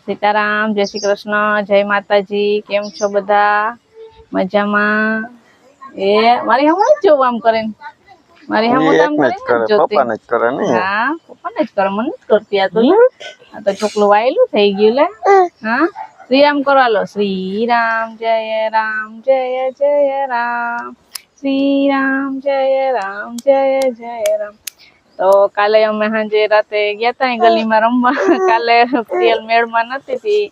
સીતારામ, જય શ્રી કૃષ્ણ, જય માતાજી. કેમ છો બધા? મજામાં? એ મારી હમણાં જ જોવું આમ કરે મારી હમણાં આમ કરીને જોતી. પપ્પાને જ કરે ને. હા, પપ્પાને જ કરે, મને જ કરતી. આ તો છોકલું વાયેલું થઈ ગયું લે. હા, શ્રી રામ કરો હાલો. શ્રી રામ જય રામ જય જય રામ, શ્રી રામ જય રામ જય જય રામ. તો કાલે અમે સાંજે રાતે ગયા તા ગલીમાં રમવા. કાલે પ્રિયલ મેળમાં નથી,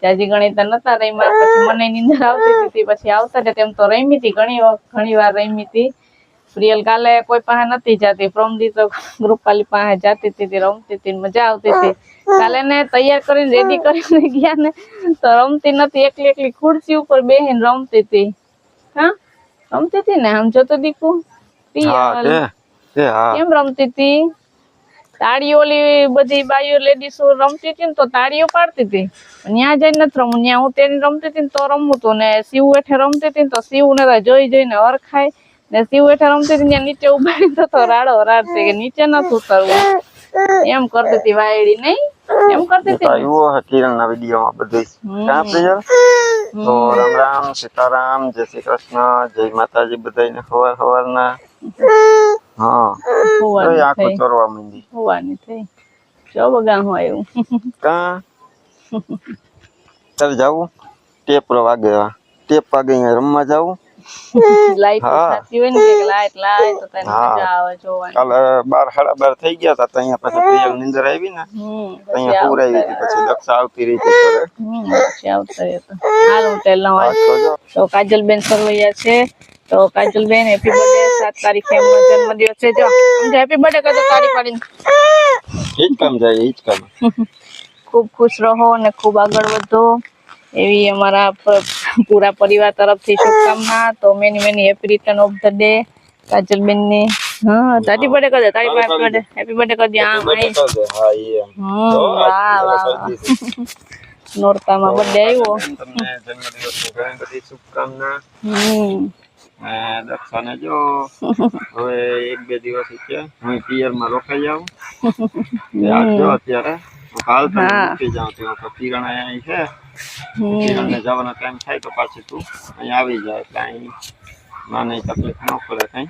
જાજી ગણિત નતા રમ્યા. પછી મને નીંદર આવતી હતી, પછી આવતા હતા તેમ તો રમી હતી, ઘણી વાર રમી હતી. પ્રિયલ કાલે કોઈ પાસે નથી જતી, પ્રમદી તો ગ્રુપાલી પાસે જતી હતી, રમતી હતી, મજા આવતી હતી. કાલે ને તૈયાર કરીને રેડી કરીને ગયા ને તો રમતી નથી, એકલી એકલી ખુરશી ઉપર બેહીને રમતી હતી. હા, રમતી હતી ને, આમ જોતો દીકુ કેમ રમતી હતી. તાળીઓ ઓલી બધી બાઈઓ લેડીસો રમતી હતી ને તો તાળીઓ પાડતી હતી. ત્યાં જઈને નથી રમવું, ત્યાં હું તેની રમતી હતી ને તો રમવું તું. ને શિવ હેઠે રમતી હતી ને તો શિવ ને જોઈ જોઈને હરખાય. ને શિવ હેઠે રમતી હતી ત્યાં નીચે ઉભા તો રાડો રાડતી કે નીચે નથી ઉતરવું, એમ કરતી હતી વાયડી. નહીં એમ કરતી હતી. કિરણના વિડીયોમાં બધું તો રામ રામ, સીતારામ, જય શ્રી કૃષ્ણ, જય માતાજી બધાને. સવારના હા આખો ચોરવા માંડી હોવાની થઈ. જો બગા હું આવ્યું કા ચાલ જાવું ટેપ વાગે, ટેપ વાગે રમવા જાવું. લાઈટ થતી હોય ને લાઈટ તો તને મજા આવે જોવાની. કાલે 12 સાડા 12 થઈ ગયા હતા તો અહીંયા પછી પ્રિયલ નીંદર આવી ને અહીંયા પુરાવી હતી. પછી દક્ષા આવતી રહી હતી પછી આવતા રહેતા. હાલ હું તેલ નવા તો કાજલબેન સરવૈયા છે. તો કાજલબેન હેપી બર્થડે. 7 તારીખે એમનો જન્મદિવસ છે. જો હેપી બર્થડે કરજો તારી પાડીને. ઈ જ કામ જાય, ઈ જ કામ. ખૂબ ખુશ રહો અને ખૂબ આગળ વધો એવી અમારા પૂરા પરિવાર તરફથી શુભકામના. તો many happy return of the day Kajalben ની. હા, હેપી બર્થડે કરજો તારી પાસે. હેપી બર્થડે કરજો. આમ વાહ વાહ, નોરતામાં બર્થડે આવ્યો. તમને જન્મદિવસની ઘણી બધી શુભકામના. દક્ષાને જો હવે 1-2 દિવસ છે હું પિયરમાં રોકાઈ જાઉં. જો અત્યારે કાલ તો મૂકી જાઉં તો કિરણ અહીં છે. કિરણને જવાનો ટાઈમ થાય તો પાછી તું અહીંયા આવી જાય એટલે અહીં નાની તકલીફ ન પડે કઈ.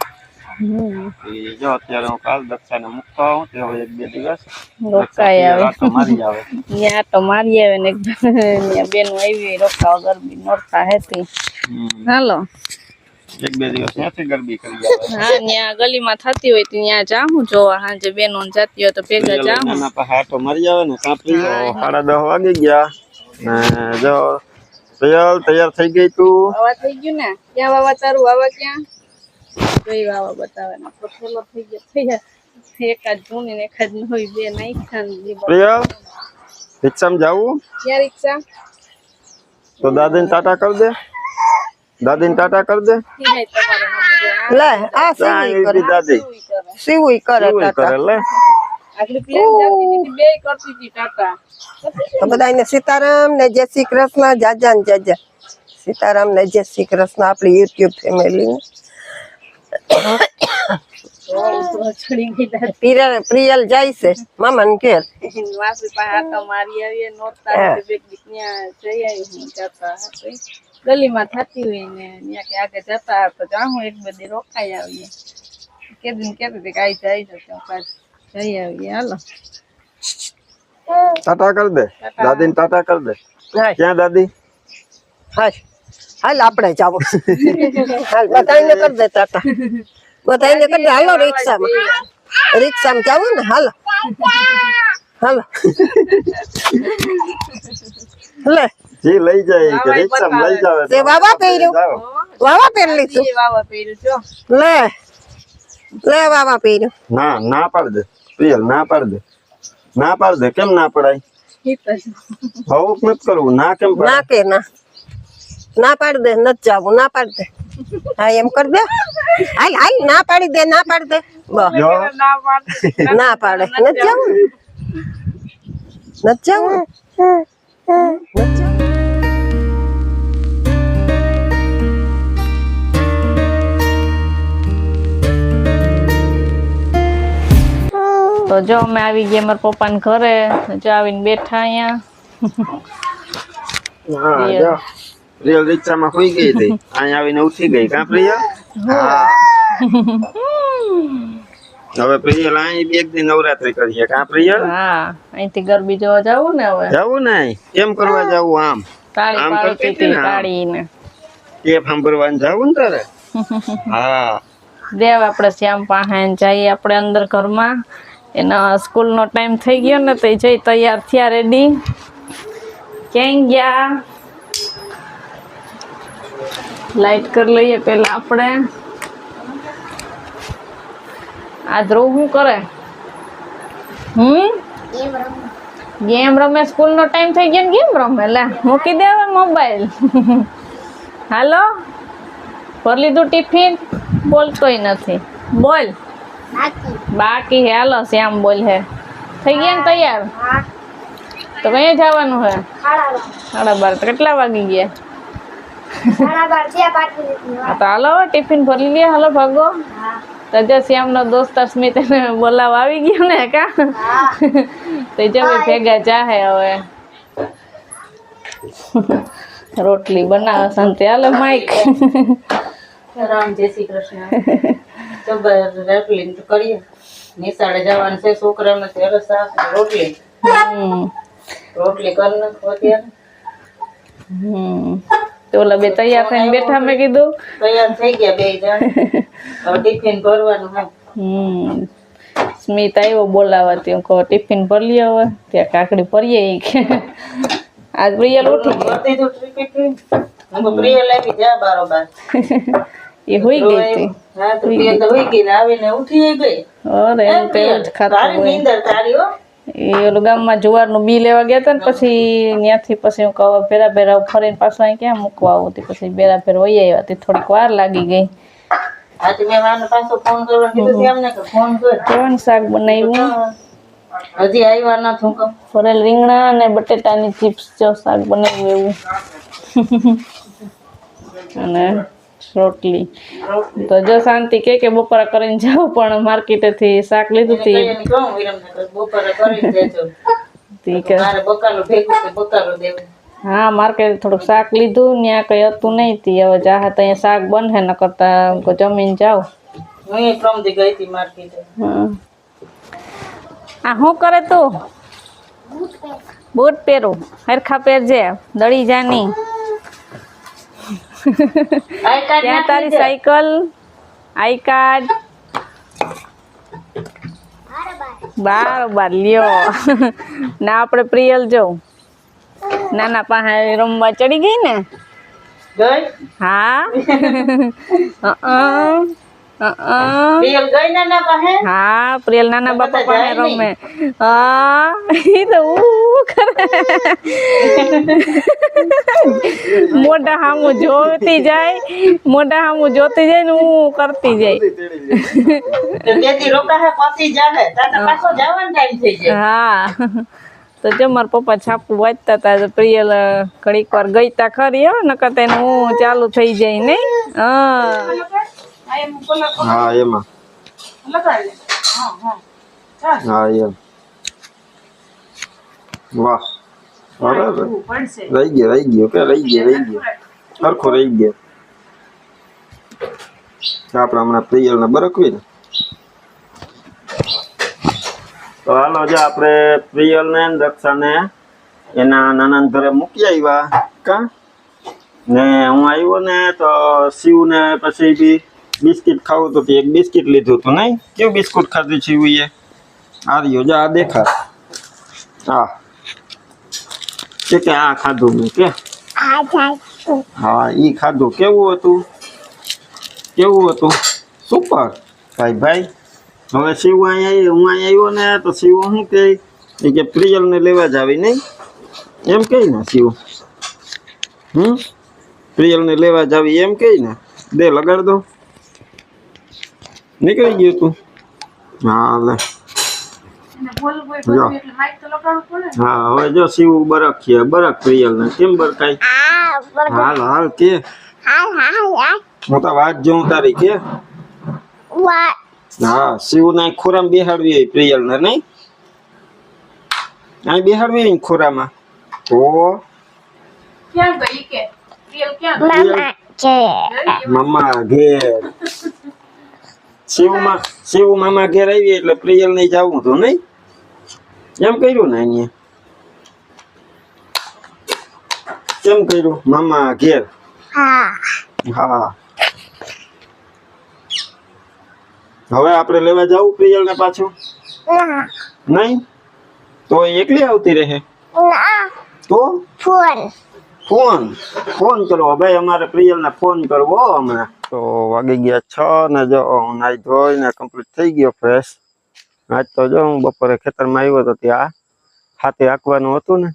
જો અત્યારે હું કાલ દક્ષાને મૂકતો આવું તો 1-2 દિવસ રોકાઈ આવે મારી આવે ત્યાં તો મારી આવે ને બેન આવી રોકાવા ગરબી નોરતા હતી. હાલો 1-2 દિવસ ત્યાંથી ગરબી કરી આવે. હા, ત્યાં ગલીમાં થતી હોય તો ત્યાં જાઉં જોવા. હાજે બેનો જાતી હોય તો ભેગા જાઉં. નાના પાસે હાટો મારી આવે ને કાપી. 10:30 વાગી ગયા ને જો પ્રિયલ તૈયાર થઈ ગઈ તું. વાવા થઈ ગયું ને. ક્યાં વાવા તારું? વાવા ક્યાં? કઈ વાવા બતાવે ને થોડો થઈ ગયા. એકાદ જૂની ને એકાદ નવી બે નાખ્યા. પ્રિયલ રિક્ષામાં જાવું? ક્યાં રિક્ષા? તો દાદીને ટાટા કર દે. દાદીને ટાટા કર દે. લે આ સીવી કરે. દાદી સીવી કરે કરે લે. આગલી પ્લેન જાતી હતી બે કરતી હતી ટાટા. તો બધાને સીતારામ ને જય શ્રી કૃષ્ણ. જાજા ને જાજા સીતારામ ને જય શ્રી કૃષ્ણ આપણી યુટ્યુબ ફેમિલી. પ્રિયલ જાય છે મામા ને ઘેર. વાસી પાસે આટો મારી આવીએ નોરતા જઈ આવી જતા ગલીમાં થતી હોય ને ત્યાં કે આગળ જતા તો જાઉં 1-2 દી રોકાઈ આવીએ. કેતી હતી કે આઈ જાય જઈ આવીએ. હાલો ટાટા કર દે. દાદીને ટાટા કર દે. ક્યાં દાદી? હાલ આપણે જાવું. હાલ બધાને કર દે ટાટા. બધાને કર દે. હાલો રિક્ષામાં જાવું ને. હાલો હાલો લે જી લઈ જાય કે રિક્ષામાં લઈ જાવે. તે વાવા પહેર્યું. વાવા પહેરી લીધું. વાવા પહેર્યું જો. લે વાવા પહેર્યું. ના પાડ દે પ્રિયલ. ના પાડ દે. ના પાડ દે. કેમ ના પડાય? ભાવુક નથી કરવું. ના કેમ પડાય? ના કે ના પાડ દે. નથી જાવું. ના પાડ દે. હા એમ કર દે. હાલ ના પાડી દે. ના પાડ દે. ના પાડે. નથી જાવું. નથી જાવું. તો જો અમે આવી ગયા મારા પપ્પાને ઘરે. જો આવીને બેઠા અહીંયા હા જો પ્રિયલ રિક્ષામાં સુઈ ગઈ હતી, અહીંયા આવીને ઉઠી ગઈ કા પ્રિયલ? હા હવે પ્રિયલ અહીં એક દી નવરાત્રી કરીએ કા પ્રિયલ? હા અહીંથી ગરબી જોવા જવું ને હવે. જવું ને કેમ કરવા જવું? આમ તાળી આમ પાડતી કરતી હતી હતી ને આમ. તાળીને. કેપ સાંભળવાનું જવું ને તારે? હા દેવ આપણે શ્યામ પાસે જઈએ આપણે અંદર ઘરમાં. એના સ્કૂલનો ટાઈમ થઈ ગયો ને તો એ જઈ તૈયાર થયા રેડી. ક્યાં ગયા? લાઈટ કરી લઈએ પેલા આપણે. આ ધ્રુવ શું કરે? ગેમ રમે. સ્કૂલનો ટાઈમ થઈ ગયો ને ગેમ રમે. લે મૂકી દે હવે મોબાઈલ. હાલો ભરી લીધું ટિફિન? બોલતોય નથી. બોલ. બાકી હે. હાલો શ્યામ બોલ હે. થઈ ગયા ને તૈયાર? તો કઈ જવાનું હે? 12:30. કેટલા વાગી ગયા? હા તો હાલો ટિફિન ભરી લે. હાલો ભાગો. તો જો શ્યામનો દોસ્તાર સ્મિત એને બોલાવા આવી ગયો ને કા? તો જો ભેગા જાહે હવે. રોટલી બનાવે સંતે. હાલો માઈક. રામ જય શ્રી કૃષ્ણ. જબર રોટલી તો કરીએ. નિશાળે જવાનું છે છોકરાને ત્યારે શાક ને રોટલી. રોટલી કરી નાખો અત્યારે. તો ઓલા બે તૈયાર થઈને બેઠા. મેં કીધું તૈયાર થઈ ગયા બે જણ. હવે ટિફિન ભરવાનું હોય. સ્મિત આવ્યો બોલાવા. ત્યાં કહો ટિફિન ભરી લે હવે. ત્યાં કાકડી ભરીએ ઈ કે. આજ પ્રિયલ ઉઠી ગઈ. ભરતી તો ટિફિન હું પ્રિયલ આવી જા બારોબાર. એ હોઈ ગઈ હતી. હા તો પ્રિયલ તો હોઈ ગઈ ને આવીને ઉઠી ગઈ. અરે એમ તો એવું જ ખાતું તારી હોય. નીંદર તારી હો. એ ઓલું ગામમાં જુવારનું બી લેવા ગયા હતા ને પછી ત્યાંથી પછી હું કહું ભેરા ભેરા ફરીને પાછું અહીં ક્યાં મૂકવા આવું? પછી ભેરા ભેર વહી આવ્યા હતી. થોડીક વાર લાગી ગઈ. આજે મેં માને પાછો ફોન કરવાનો કીધું છે એમને કે ફોન કર. કેવાનું શાક બનાવ્યું? હજી આવ્યા નથી હું કહું. ફરેલ રીંગણા અને બટેટાની ચિપ્સ જો શાક બનાવ્યું એવું. અને રોટલી. તો જો શાંતિ કે બપોરા કરીને જાવ પણ માર્કેટેથી શાક લીધું હતી. એને કહું વિરમને કે બપોરે કરીને જજો. તી કે મારે બકાલું ભેગું છે બકાલું દેવું. હા માર્કેટ થોડુંક શાક લીધું. ત્યાં કઈ હતું નહીં. તી હવે જાહે તો અહીંયા શાક બને ન કરતા જમીન જાવ. હું એ પ્રમદી ગઈ હતી માર્કેટે. આ શું કરે તું? બૂટ પહેરું. હરખા પહેરજે દળી જાની. આઈ કાર્ડ ત્યાં નાખી તારી દે. સાયકલ આઈ કાર્ડ બાર લ્યો. ના આપણે પ્રિયલ જો નાના પાસે રમવા ચડી ગઈ ને. ગઈ હા. પ્રિયલ ગઈ ના પાસે. હા પ્રિયલ નાના તો બાપા બધા પાસે જાય રમે. હા ઈ તો કરે. મોઢા સામું જોતી જાય. મોઢા સામું જોતી જાય ને હું કરતી જાય. તો જેથી રોકા હે પછી જાવે તાતા પાછો જવાનો ટાઈમ થઈ જાય. હા તો જો મારા પપ્પા છાપું વાંચતા હતા તો પ્રિયલ ઘડીક વાર ગઈ તા ખરી. હો નકર તેને હું ચાલુ થઈ જાય નહીં. હા હા એમાં હા એમ. વાહ બરાબર. રહી ગયો કે રહી ગયો સરખો રહી ગયો. આપણે હમણાં પ્રિયલ ને બરકવી ને. તો હાલો જો આપણે પ્રિયલ ને દક્ષાને એના નાના ઘરે મૂકી આવ્યા કા. ને હું આવ્યો ને તો શિવ ને પછી બી બિસ્કિટ ખાવું તો એક બિસ્કિટ લીધું હતું નહીં. કેવું બિસ્કુટ ખાધું શિવ એ? આ રહ્યો જા આ દેખા. હા કે આ ખાધું મેં કે હા ઈ ખાધું. કેવું હતું? સુપર ભાઈ. હવે શિવ અહીંયા હું અહીંયા આવ્યો ને તો શિવ શું કે પ્રિયલ ને લેવા જ આવી નહીં એમ કહી ને શિવ. પ્રિયલ ને લેવા જ આવી એમ કહી ને. દે લગાડ દો. નીકળી ગયું તું. હા લે જો. હા હવે જો શિવ બરક પ્રિયલ ને કેમ બરકાય? હાલ કે હું તો વાત જોઉં તારી કે. હા શિવ ના ખોરામાં બેહાડવી પ્રિયલ ને નહીં. અહીં બેહાડવી ખોરામાં. તો ક્યાં ગઈ કે પ્રિયલ ક્યાં ગઈ? મામા ઘેર શિવ મામા ઘેર આવી એટલે પ્રિયલ નહીં જવું તો નહીં એમ કર્યું ને અહીંયા કેમ કર્યું મામા ઘેર હા હવે આપણે લેવા જવું પ્રિયલ ને પાછું નહીં તો એકલી આવતી રહે તો ફોન કરવો ભાઈ અમારે પ્રિયલ ને ફોન કરવો હમણાં તો વાગી ગયા 6 ને જો નાઈ ધોઈને કમ્પ્લીટ થઈ ગયો ફ્રેશ આજ તો જો હું બપોરે ખેતરમાં આવ્યો તો ત્યાં હાથી હાંકવાનું હતું ને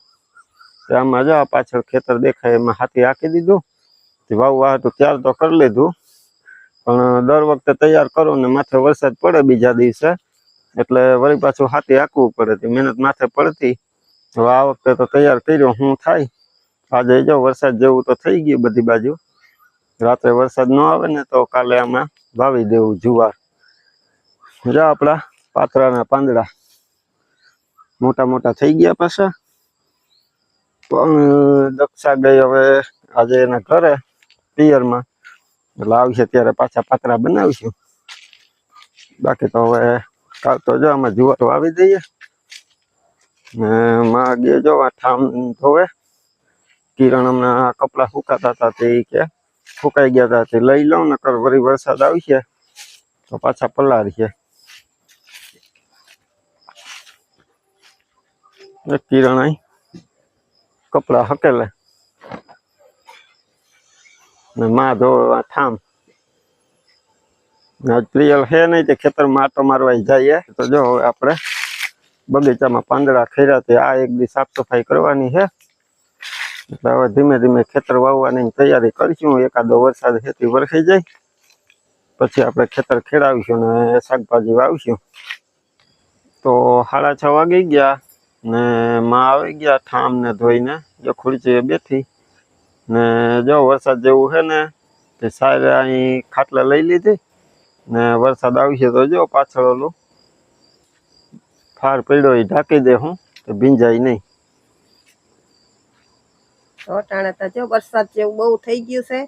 આમાં જો પાછળ ખેતર દેખાય એમાં હાથી હાંકી દીધું વાવવા હતું ત્યાર તો કરી લીધું પણ દર વખતે તૈયાર કરો ને માથે વરસાદ પડે બીજા દિવસે એટલે વળી પાછું હાથી હાંકવું પડે મહેનત માથે પડતી હવે આ વખતે તો તૈયાર કર્યો હું થાય આજે જો વરસાદ જેવું તો થઈ ગયું બધી બાજુ રાત્રે વરસાદ ન આવે ને તો કાલે આમાં વાવી દેવું જુવાર જો આપણા પાથરાના પાંદડા મોટા મોટા થઈ ગયા પાછા પણ દક્ષા ગઈ હવે આજે એના ઘરે પિયરમાં એટલે આવશે ત્યારે પાછા પાતરા બનાવીશું બાકી તો હવે કાલ તો જો આમાં જુવાર વાવી દઈએ ને માં ગયો જો આ ઠામ ધોવે કિરણ હમણાં કપડા સુકાતા હતા તે કે સુકાઈ ગયા હતા તે લઈ લઉં ને કર વળી વરસાદ આવશે તો પાછા પલાળીએ કિરણ અહીં કપડા હકેલે ને માં ધોવા ઠામ આજ પ્રિયલ હે નહીં તે ખેતરમાં આટો મારવા જઈએ તો જો હવે આપણે બગીચામાં પાંદડા ખેર્યા તે આ એક દી સાફ સફાઈ કરવાની છે એટલે હવે ધીમે ધીમે ખેતર વાવવાની તૈયારી કરીશું એકાદો વરસાદ ખેતી વરસાઈ જાય પછી આપણે ખેતર ખેડાવીશું ને શાકભાજી વાવીશું તો 6:30 વાગી ગયા ને માં આવી ગયા ઠામ ને ધોઈને જો ખુરચીએ બેઠી ને જો વરસાદ જેવું છે ને તે સારે અહીં ખાટલા લઈ લીધી ને વરસાદ આવશે તો જો પાછળ ઓલું ફાર પડ્યો એ ઢાંકી દે હું તો ભીંજાય નહીં અટાણે તો જો વરસાદ જેવું બહુ થઈ ગયું છે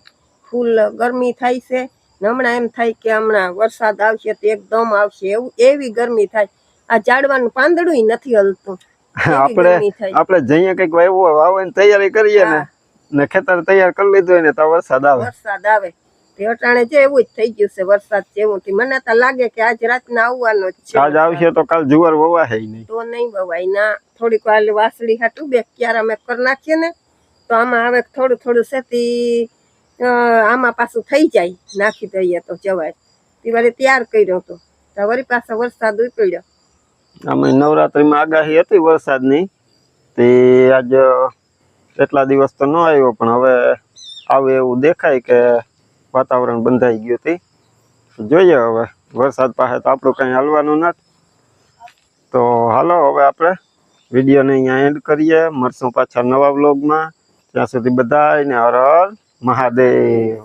ફૂલ ગરમી થાય છે ને હમણાં એમ થાય કે હમણાં વરસાદ આવશે તો એકદમ આવશે એવું એવી ગરમી થાય આ ઝાડવાનું પાંદડું નથી હલતું આપણે જઈએ કઈક વાવવાની તૈયારી કરીએ ને ખેતર તૈયાર કરી લીધું હોય ને તો વરસાદ આવે તે અટાણે જો એવું જ થઈ ગયું છે વરસાદ જેવું મને તો લાગે કે આજ રાતના આવવાનો જ છે આજ આવશે તો કાલ જુવાર વવાય નહીં તો નહીં વવાય ના થોડીક વાર વાસળી હાટું બે ક્યારે અમે કરી નાખીએ ને તો આમાં હવે થોડું થોડું સેતી આમાં પાછું થઈ જાય નાખી દઈએ તો જવાય તે વળી તૈયાર કર્યો તો વળી પાછો વરસાદ ઉપડ્યો અમે નવરાત્રીમાં આગાહી હતી વરસાદની તે આજ એટલા દિવસ તો ન આવ્યો પણ હવે આવે એવું દેખાય કે વાતાવરણ બંધાઈ ગયું હતી જોઈએ હવે વરસાદ પાસે તો આપણું કંઈ હાલવાનું નથી તો હાલો હવે આપણે વિડીયોને અહીંયા એન્ડ કરીએ મળશું પાછા નવા વ્લોગમાં ત્યાં સુધી બધાને હર હર મહાદેવ